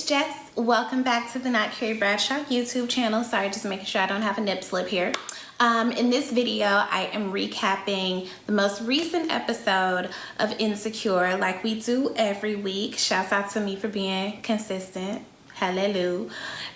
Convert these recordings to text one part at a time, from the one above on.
Jess. Welcome back to the Not Carrie Bradshaw YouTube channel. Sorry, just making sure I don't have a nip slip here. In this video, I am recapping the most recent episode of Insecure like we do every week. Shouts out to me for being consistent. Hallelujah.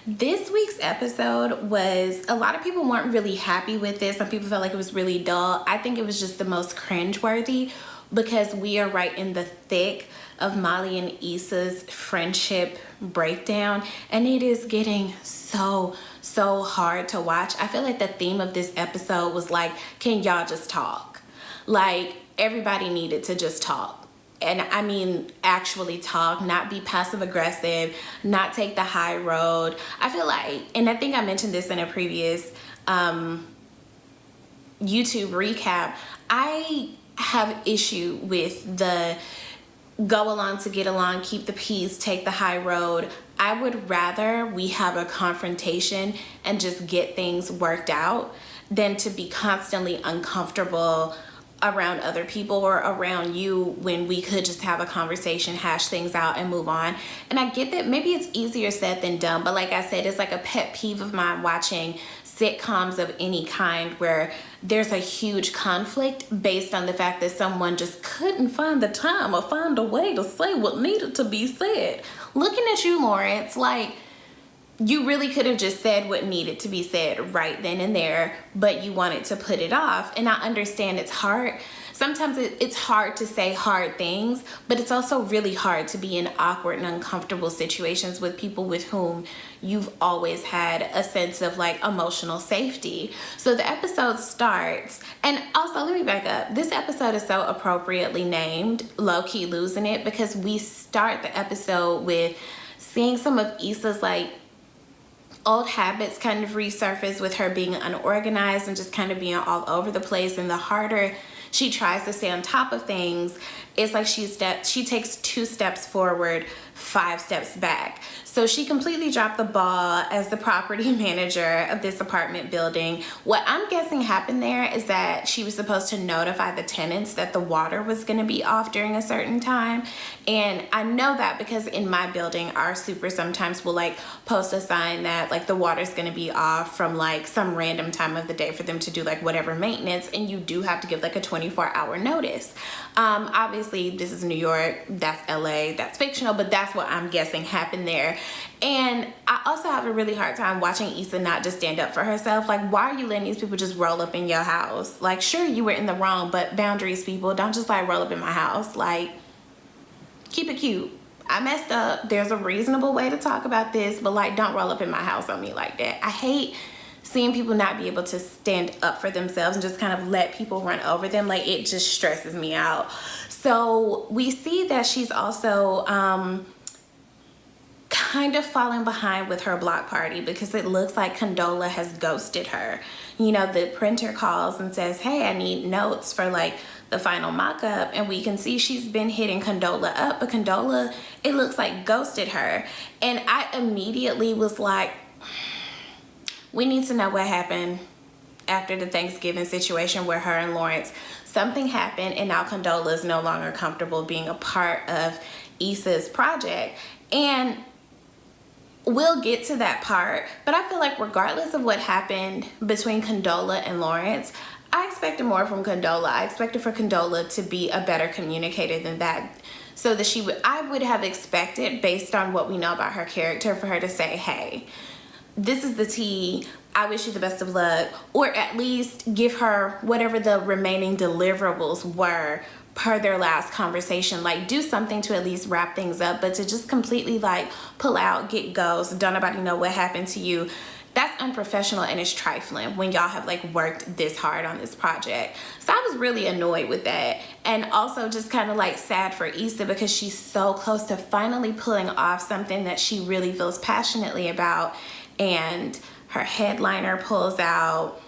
This week's episode was, a lot of people weren't really happy with this. Some people felt like it was really dull. I think it was just the most cringeworthy because we are right in the thick of Molly and Issa's friendship breakdown, and it is getting so hard to watch. I feel like the theme of this episode was like, can y'all just talk? Like, everybody needed to just talk. And I mean actually talk, not be passive aggressive, not take the high road. I feel like, and I think I mentioned this in a previous YouTube recap, I have issue with the go along to get along, keep the peace, take the high road. I would rather we have a confrontation and just get things worked out than to be constantly uncomfortable around other people or around you when we could just have a conversation, hash things out, and move on. And I get that maybe it's easier said than done, but like I said, it's like a pet peeve of mine watching sitcoms of any kind where there's a huge conflict based on the fact that someone just couldn't find the time or find a way to say what needed to be said. Looking at you, Larence, like, you really could have just said what needed to be said right then and there, but you wanted to put it off. And I understand it's hard. Sometimes it's hard to say hard things, but it's also really hard to be in awkward and uncomfortable situations with people with whom you've always had a sense of like emotional safety. So the episode starts, and also let me back up. This episode is so appropriately named Lowkey Losin It because we start the episode with seeing some of Issa's like old habits kind of resurface with her being unorganized and just kind of being all over the place. And the harder she tries to stay on top of things, it's like she takes 2 steps forward, 5 steps back. So she completely dropped the ball as the property manager of this apartment building. What I'm guessing happened there is that she was supposed to notify the tenants that the water was going to be off during a certain time. And I know that because in my building, our super sometimes will like post a sign that like the water's going to be off from like some random time of the day for them to do like whatever maintenance. And you do have to give like a 24-hour notice. Obviously this is New York, that's LA, that's fictional, but that's what I'm guessing happened there. And I also have a really hard time watching Issa not just stand up for herself. Like, why are you letting these people just roll up in your house? Like, sure, you were in the wrong, but boundaries, people. Don't just like roll up in my house. Like, keep it cute. I messed up. There's a reasonable way to talk about this, but like, don't roll up in my house on me like that. I hate seeing people not be able to stand up for themselves and just kind of let people run over them. Like, it just stresses me out. So we see that she's also kind of falling behind with her block party because it looks like Condola has ghosted her. You know, the printer calls and says, hey, I need notes for like the final mock-up, and we can see she's been hitting Condola up, but Condola, it looks like, ghosted her. And I immediately was like, we need to know what happened after the Thanksgiving situation where her and Larence, something happened, and now Condola is no longer comfortable being a part of Issa's project. And we'll get to that part, but I feel like regardless of what happened between Condola and Larence, I expected more from Condola. I expected for Condola to be a better communicator than that, so that I would have expected, based on what we know about her character, for her to say, hey, this is the tea, I wish you the best of luck, or at least give her whatever the remaining deliverables were per their last conversation. Like, do something to at least wrap things up, but to just completely like pull out, get ghost, don't nobody know what happened to you, that's unprofessional and it's trifling when y'all have like worked this hard on this project. So I was really annoyed with that, and also just kind of like sad for Issa because she's so close to finally pulling off something that she really feels passionately about, and her headliner pulls out.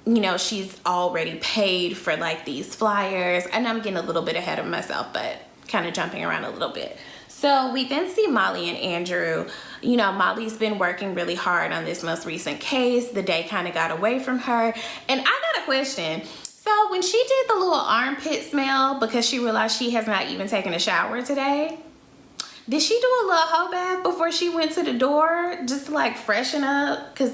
You know, she's already paid for like these flyers, and I'm getting a little bit ahead of myself, but kind of jumping around a little bit. So we then see Molly and Andrew. You know, Molly's been working really hard on this most recent case. The day kind of got away from her. And I got a question. So when she did the little armpit smell because she realized she has not even taken a shower today, Did she do a little hoe bath before she went to the door just to like freshen up? Because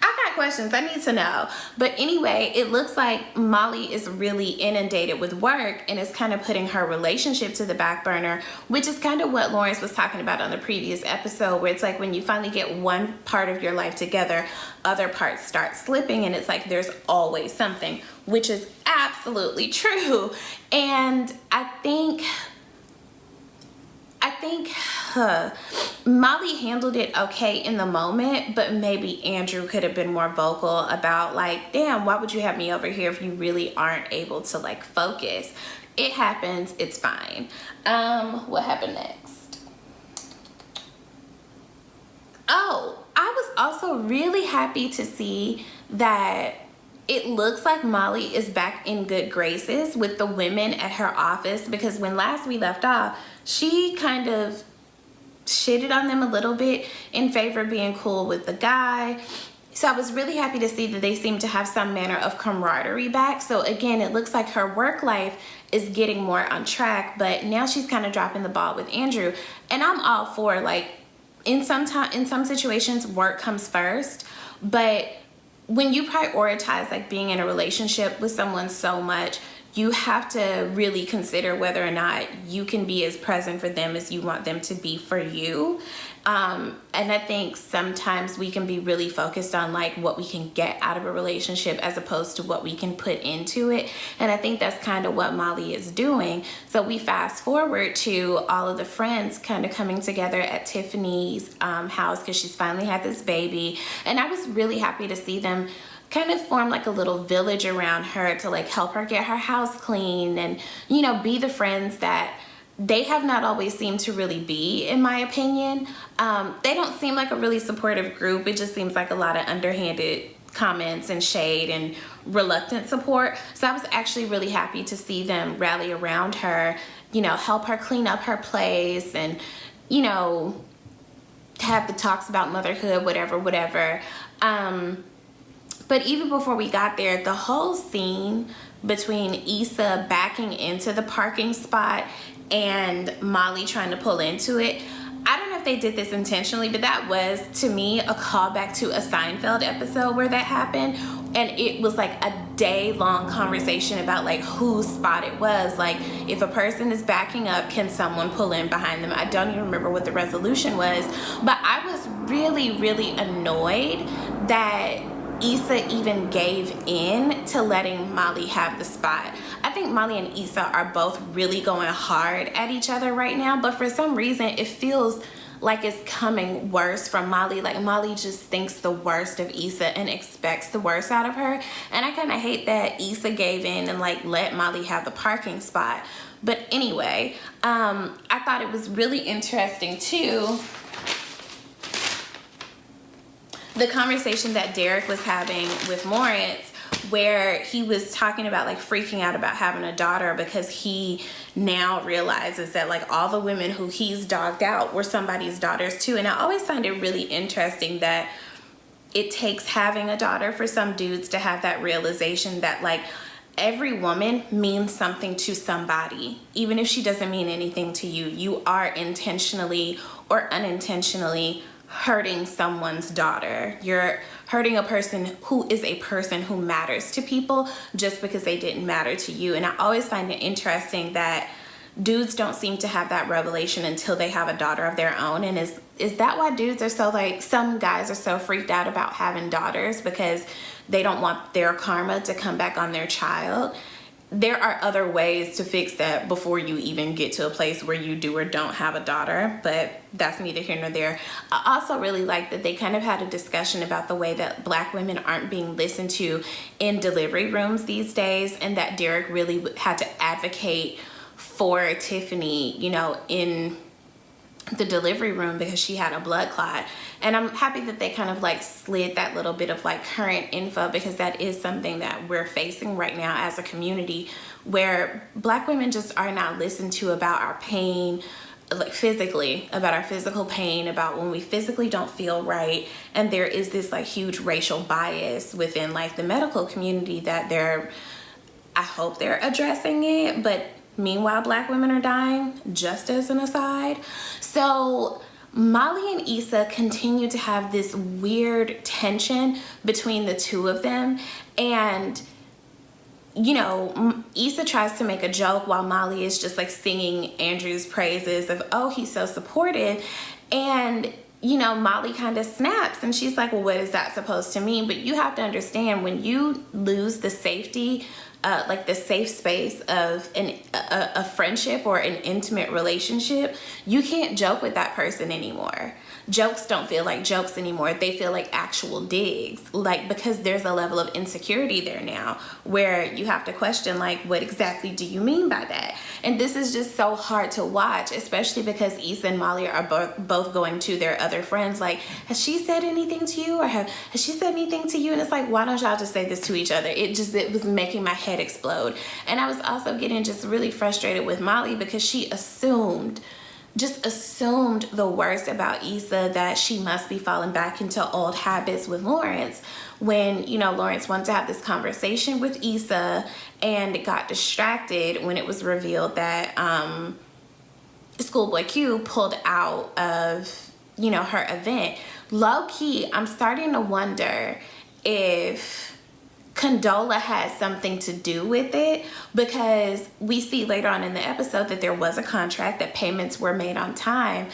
I got questions. I need to know. But anyway, it looks like Molly is really inundated with work and is kind of putting her relationship to the back burner, which is kind of what Larence was talking about on the previous episode, where it's like when you finally get one part of your life together, other parts start slipping, and it's like there's always something, which is absolutely true. And I think Molly handled it okay in the moment, but maybe Andrew could have been more vocal about like, damn, why would you have me over here if you really aren't able to like focus? It happens, it's fine. What happened next? Oh, I was also really happy to see that it looks like Molly is back in good graces with the women at her office, because when last we left off, she kind of shitted on them a little bit in favor of being cool with the guy. So I was really happy to see that they seem to have some manner of camaraderie back. So again, it looks like her work life is getting more on track, but now she's kind of dropping the ball with Andrew. And I'm all for, like, in some situations, work comes first, but when you prioritize like being in a relationship with someone so much, you have to really consider whether or not you can be as present for them as you want them to be for you. And I think sometimes we can be really focused on like what we can get out of a relationship as opposed to what we can put into it. And I think that's kind of what Molly is doing. So we fast forward to all of the friends kind of coming together at Tiffany's house because she's finally had this baby. And I was really happy to see them kind of form like a little village around her to like help her get her house clean and, you know, be the friends that they have not always seemed to really be, in my opinion. They don't seem like a really supportive group. It just seems like a lot of underhanded comments and shade and reluctant support. So I was actually really happy to see them rally around her, you know, help her clean up her place and, you know, have the talks about motherhood, whatever. But even before we got there, the whole scene between Issa backing into the parking spot and Molly trying to pull into it, I don't know if they did this intentionally, but that was, to me, a callback to a Seinfeld episode where that happened. And it was like a day-long conversation about like whose spot it was. Like, if a person is backing up, can someone pull in behind them? I don't even remember what the resolution was, but I was really, really annoyed that Issa even gave in to letting Molly have the spot. I think Molly and Issa are both really going hard at each other right now, but for some reason it feels like it's coming worse from Molly. Like Molly just thinks the worst of Issa and expects the worst out of her. And I kind of hate that Issa gave in and like let Molly have the parking spot. But anyway, I thought it was really interesting too, the conversation that Derek was having with Larence, where he was talking about like freaking out about having a daughter because he now realizes that like all the women who he's dogged out were somebody's daughters too. And I always find it really interesting that it takes having a daughter for some dudes to have that realization that like every woman means something to somebody. Even if she doesn't mean anything to you, you are intentionally or unintentionally hurting someone's daughter. You're hurting a person who is a person who matters to people just because they didn't matter to you. And I always find it interesting that dudes don't seem to have that revelation until they have a daughter of their own. And is that why dudes are so like, some guys are so freaked out about having daughters because they don't want their karma to come back on their child? There are other ways to fix that before you even get to a place where you do or don't have a daughter, but that's neither here nor there. I also really like that they kind of had a discussion about the way that Black women aren't being listened to in delivery rooms these days, and that Derek really had to advocate for Tiffany, you know, in the delivery room because she had a blood clot. And I'm happy that they kind of like slid that little bit of like current info, because that is something that we're facing right now as a community, where Black women just are not listened to about our pain, like physically, about our physical pain, about when we physically don't feel right. And there is this like huge racial bias within like the medical community that I hope they're addressing it, but Meanwhile, black women are dying, just as an aside. So Molly and Issa continue to have this weird tension between the two of them. And, you know, Issa tries to make a joke while Molly is just like singing Andrew's praises of, oh, he's so supportive. And, you know, Molly kind of snaps and she's like, well, what is that supposed to mean? But you have to understand, when you lose the safety, like the safe space of a friendship or an intimate relationship, you can't joke with that person anymore. Jokes don't feel like jokes anymore. They feel like actual digs, like, because there's a level of insecurity there now where you have to question, like, what exactly do you mean by that? And this is just so hard to watch, especially because Issa and Molly are both going to their other friends like, has she said anything to you, or has she said anything to you? And it's like, why don't y'all just say this to each other? It was making my head explode. And I was also getting just really frustrated with Molly because she assumed the worst about Issa, that she must be falling back into old habits with Larence, when, you know, Larence wanted to have this conversation with Issa and got distracted when it was revealed that Schoolboy Q pulled out of, you know, her event. Low key, I'm starting to wonder if Condola had something to do with it, because we see later on in the episode that there was a contract, that payments were made on time.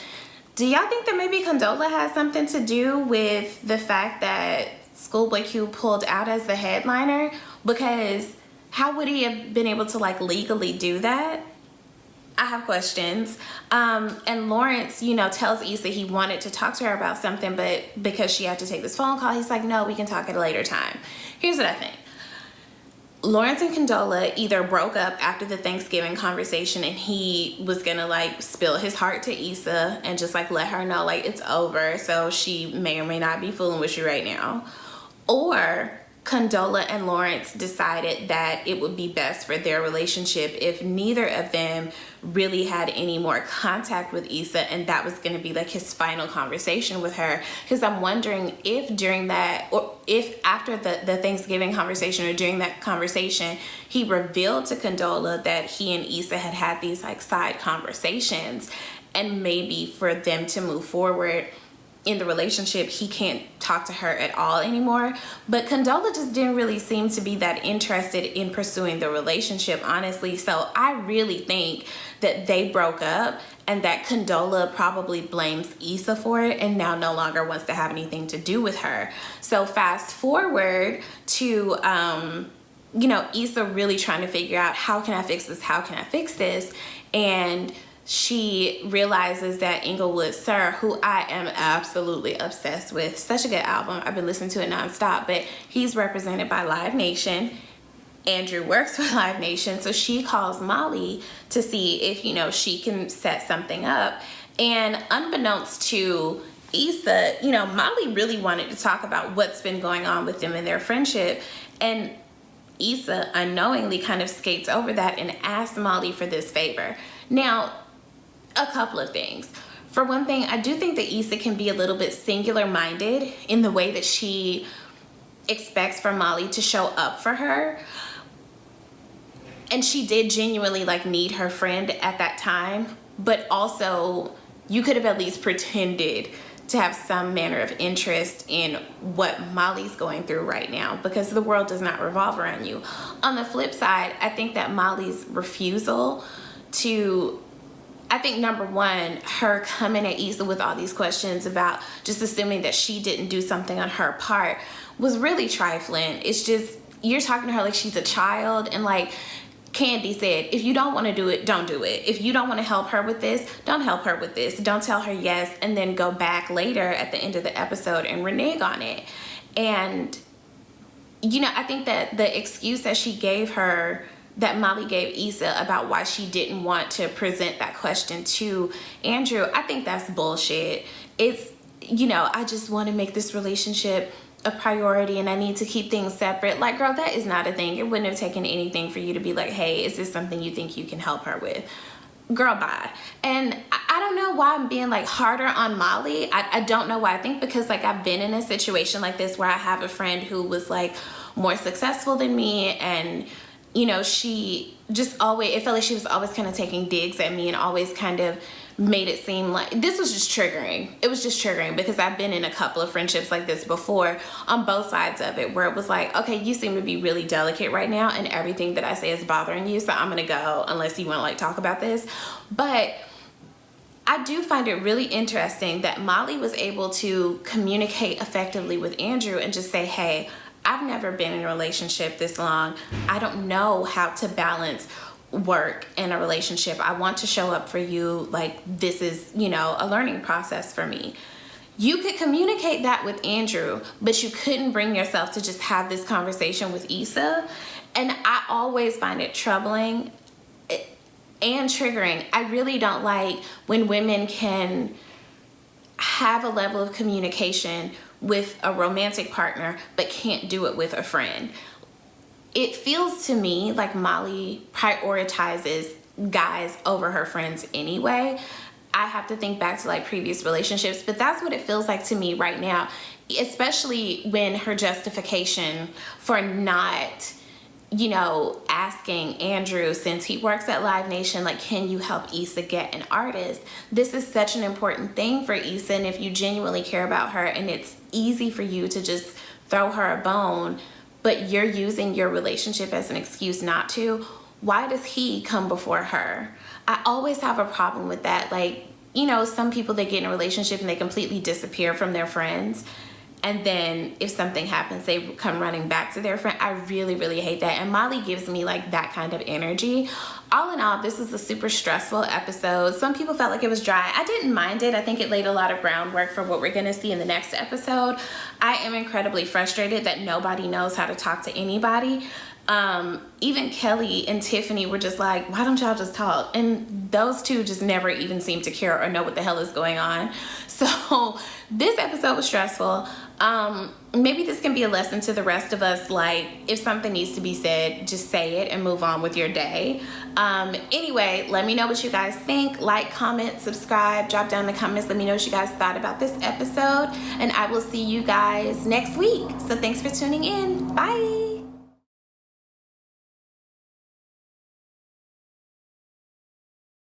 Do y'all think that maybe Condola has something to do with the fact that Schoolboy Q pulled out as the headliner? Because how would he have been able to, like, legally do that? I have questions. And Larence, you know, tells Issa he wanted to talk to her about something, but because she had to take this phone call, he's like, no, we can talk at a later time. Here's what I think. Larence and Condola either broke up after the Thanksgiving conversation and he was gonna, like, spill his heart to Issa and just, like, let her know, like, it's over, so she may or may not be fooling with you right now. Or Condola and Larence decided that it would be best for their relationship if neither of them really had any more contact with Issa, and that was going to be like his final conversation with her. Because I'm wondering if during that, or if after the Thanksgiving conversation or during that conversation, he revealed to Condola that he and Issa had these, like, side conversations, and maybe for them to move forward in the relationship, he can't talk to her at all anymore. But Condola just didn't really seem to be that interested in pursuing the relationship, honestly. So I really think that they broke up and that Condola probably blames Issa for it and now no longer wants to have anything to do with her. So fast forward to, you know, Issa really trying to figure out, how can I fix this? How can I fix this? And she realizes that Inglewood Sir, who I am absolutely obsessed with, such a good album, I've been listening to it nonstop, but he's represented by Live Nation. Andrew works with Live Nation, so she calls Molly to see if, you know, she can set something up. And unbeknownst to Issa, you know, Molly really wanted to talk about what's been going on with them in their friendship, and Issa unknowingly kind of skates over that and asks Molly for this favor. Now, a couple of things. For one thing, I do think that Issa can be a little bit singular-minded in the way that she expects for Molly to show up for her. And she did genuinely, like, need her friend at that time, but also you could have at least pretended to have some manner of interest in what Molly's going through right now, because the world does not revolve around you. On the flip side, I think that Molly's refusal to, I think, number one, her coming at Issa with all these questions about just assuming that she didn't do something on her part was really trifling. It's just, you're talking to her like she's a child, and like Candy said, if you don't want to do it, don't do it. If you don't want to help her with this, don't help her with this. Don't tell her yes and then go back later at the end of the episode and renege on it. And, you know, I think that the excuse that she gave her, that Molly gave Issa about why she didn't want to present that question to Andrew, I think that's bullshit. It's, you know, I just want to make this relationship a priority and I need to keep things separate. Like, girl, that is not a thing. It wouldn't have taken anything for you to be like, hey, is this something you think you can help her with? Girl, bye. And I don't know why I'm being like harder on Molly. I don't know why. I think because like I've been in a situation like this where I have a friend who was like more successful than me, and you know, she just always, it felt like she was always kind of taking digs at me and always kind of made it seem like this was just triggering. It was just triggering because I've been in a couple of friendships like this before on both sides of it, where it was like, okay, you seem to be really delicate right now and everything that I say is bothering you, so I'm gonna go unless you want to like talk about this. But I do find it really interesting that Molly was able to communicate effectively with Andrew and just say, hey, I've never been in a relationship this long. I don't know how to balance work in a relationship. I want to show up for you. Like, this is, you know, a learning process for me. You could communicate that with Andrew, but you couldn't bring yourself to just have this conversation with Issa. And I always find it troubling and triggering. I really don't like when women can have a level of communication with a romantic partner but can't do it with a friend. It feels to me like Molly prioritizes guys over her friends anyway. I have to think back to like previous relationships, but that's what it feels like to me right now, especially when her justification for not, you know, asking Andrew, since he works at Live Nation, like, can you help Issa get an artist? This is such an important thing for Issa, and if you genuinely care about her and it's easy for you to just throw her a bone, but you're using your relationship as an excuse not to, why does he come before her? I always have a problem with that. Like, you know, some people, they get in a relationship and they completely disappear from their friends. And then if something happens, they come running back to their friend. I really, really hate that. And Molly gives me like that kind of energy. All in all, this was a super stressful episode. Some people felt like it was dry. I didn't mind it. I think it laid a lot of groundwork for what we're going to see in the next episode. I am incredibly frustrated that nobody knows how to talk to anybody. Even Kelly and Tiffany were just like, why don't y'all just talk? And those two just never even seem to care or know what the hell is going on. So this episode was stressful. Maybe this can be a lesson to the rest of us. Like, if something needs to be said, just say it and move on with your day. Anyway, let me know what you guys think. Like, comment, subscribe, drop down in the comments. Let me know what you guys thought about this episode. And I will see you guys next week. So thanks for tuning in. Bye.